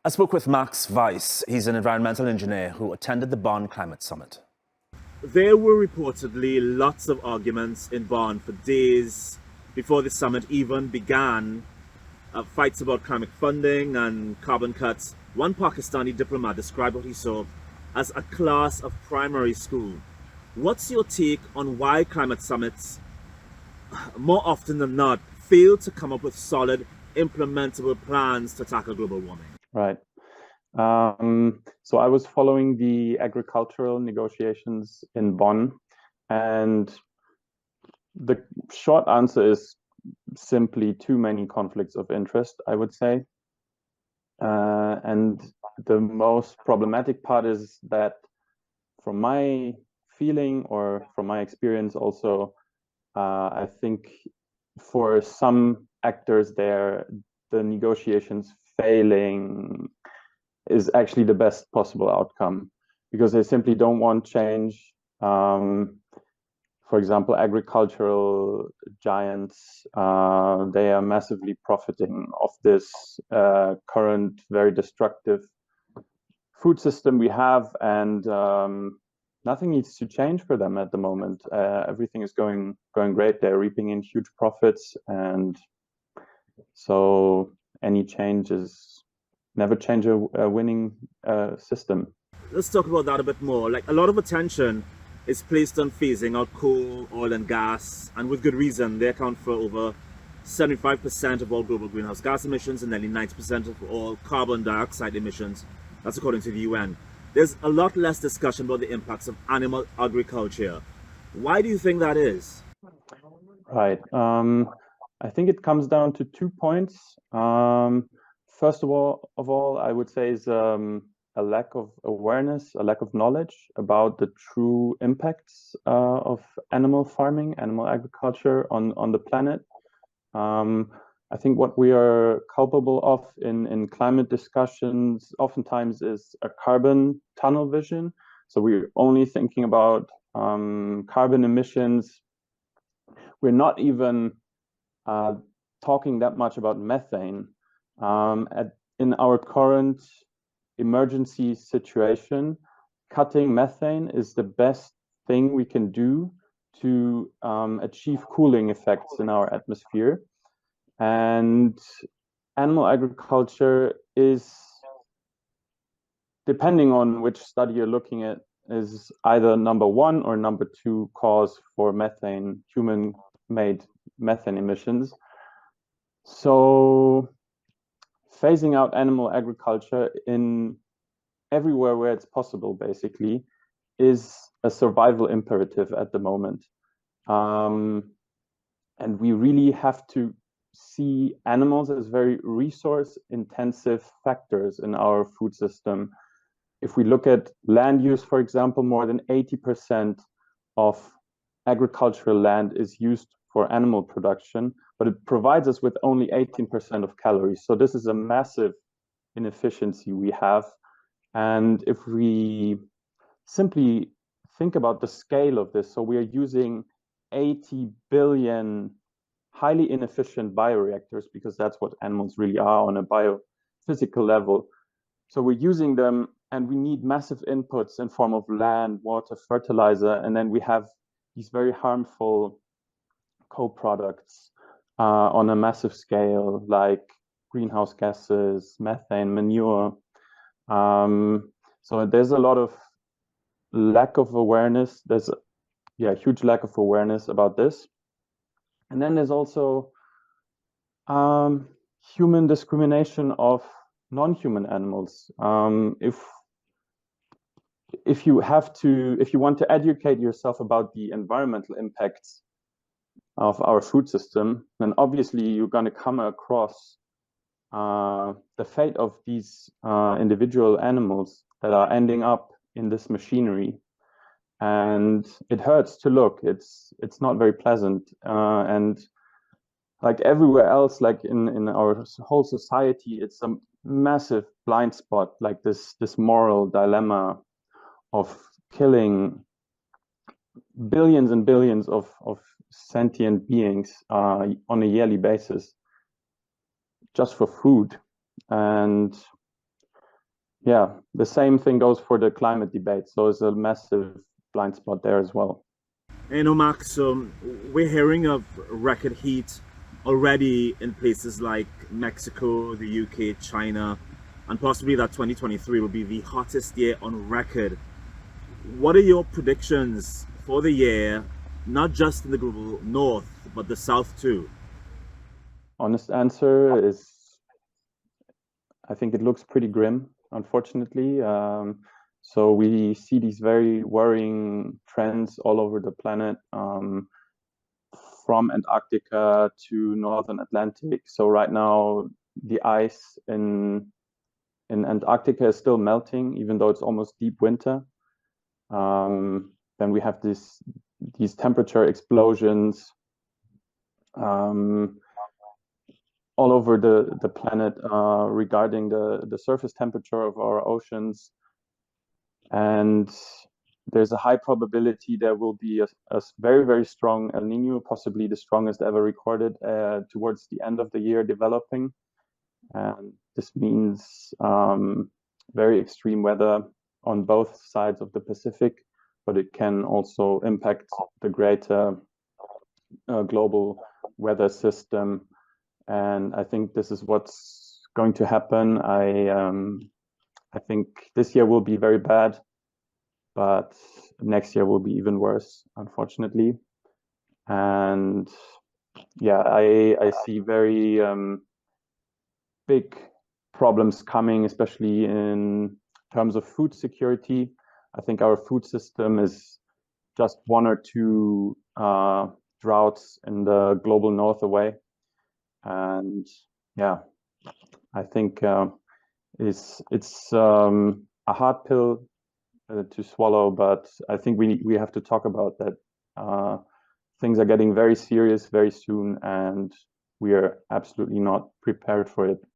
I spoke with Max Weiss. He's an environmental engineer who attended the Bonn Climate Summit. There were reportedly lots of arguments in Bonn for days before the summit even began. Fights about climate funding and carbon cuts. One Pakistani diplomat described what he saw as a class of primary school. What's your take on why climate summits, more often than not, fail to come up with solid, implementable plans to tackle global warming? Right. So I was following the agricultural negotiations in Bonn, and the short answer is simply too many conflicts of interest, I would say. And the most problematic part is that, from my feeling or from my experience also, I think for some actors there, the negotiations failing is actually the best possible outcome, because they simply don't want change. For example, agricultural giants, they are massively profiting of this current very destructive food system we have, and nothing needs to change for them at the moment. Everything is going great. They're reaping in huge profits, and so any change is never change a winning system. Let's talk about that a bit more. Like, a lot of attention is placed on phasing out coal, oil, and gas, and with good reason. They account for over 75% of all global greenhouse gas emissions and nearly 90% of all carbon dioxide emissions. That's according to the UN. There's a lot less discussion about the impacts of animal agriculture. Why do you think that is? Right. I think it comes down to 2 points. First of all, I would say is a lack of awareness, a lack of knowledge about the true impacts of animal farming, animal agriculture on the planet. I think what we are culpable of in climate discussions oftentimes is a carbon tunnel vision. So we're only thinking about carbon emissions. We're not even talking that much about methane. In our current emergency situation, cutting methane is the best thing we can do to achieve cooling effects in our atmosphere. And animal agriculture is, depending on which study you're looking at, is either number 1 or number 2 cause for methane, human-made methane emissions. So phasing out animal agriculture in everywhere where it's possible, basically, is a survival imperative at the moment. And we really have to see animals as very resource-intensive factors in our food system. If we look at land use, for example, more than 80% of agricultural land is used for animal production, but it provides us with only 18% of calories. So this is a massive inefficiency we have. And if we simply think about the scale of this, so we are using 80 billion highly inefficient bioreactors, because that's what animals really are on a biophysical level. So we're using them, and we need massive inputs in form of land, water, fertilizer, and then we have these very harmful co-products on a massive scale, like greenhouse gases, methane, manure. So there's a lot of lack of awareness. There's a huge lack of awareness about this. And then there's also human discrimination of non-human animals. If you want to educate yourself about the environmental impacts of our food system, then obviously you're going to come across the fate of these individual animals that are ending up in this machinery. And it hurts to look. It's not very pleasant. And like everywhere else, like in our whole society, it's a massive blind spot, like this moral dilemma of killing billions and billions of sentient beings on a yearly basis just for food. And Yeah, the same thing goes for the climate debate. So it's a massive blind spot there as well. Max, we're hearing of record heat already in places like Mexico, the UK, China, and possibly that 2023 will be the hottest year on record. What are your predictions for the year, not just in the global north, but the south too? Honest answer is I think it looks pretty grim, unfortunately. So we see these very worrying trends all over the planet, from Antarctica to Northern Atlantic. So right now, the ice in Antarctica is still melting, even though it's almost deep winter. Then we have these temperature explosions all over the planet regarding the surface temperature of our oceans. And there's a high probability there will be a very, very strong El Nino, possibly the strongest ever recorded towards the end of the year developing. And this means very extreme weather on both sides of the Pacific, but it can also impact the greater global weather system. And I think this is what's going to happen. I think this year will be very bad, but next year will be even worse, unfortunately. And yeah, I see very big problems coming, especially in terms of food security. I think our food system is just one or two droughts in the global north away. And yeah, I think it's a hard pill to swallow, but I think we have to talk about that. Things are getting very serious very soon, and we are absolutely not prepared for it.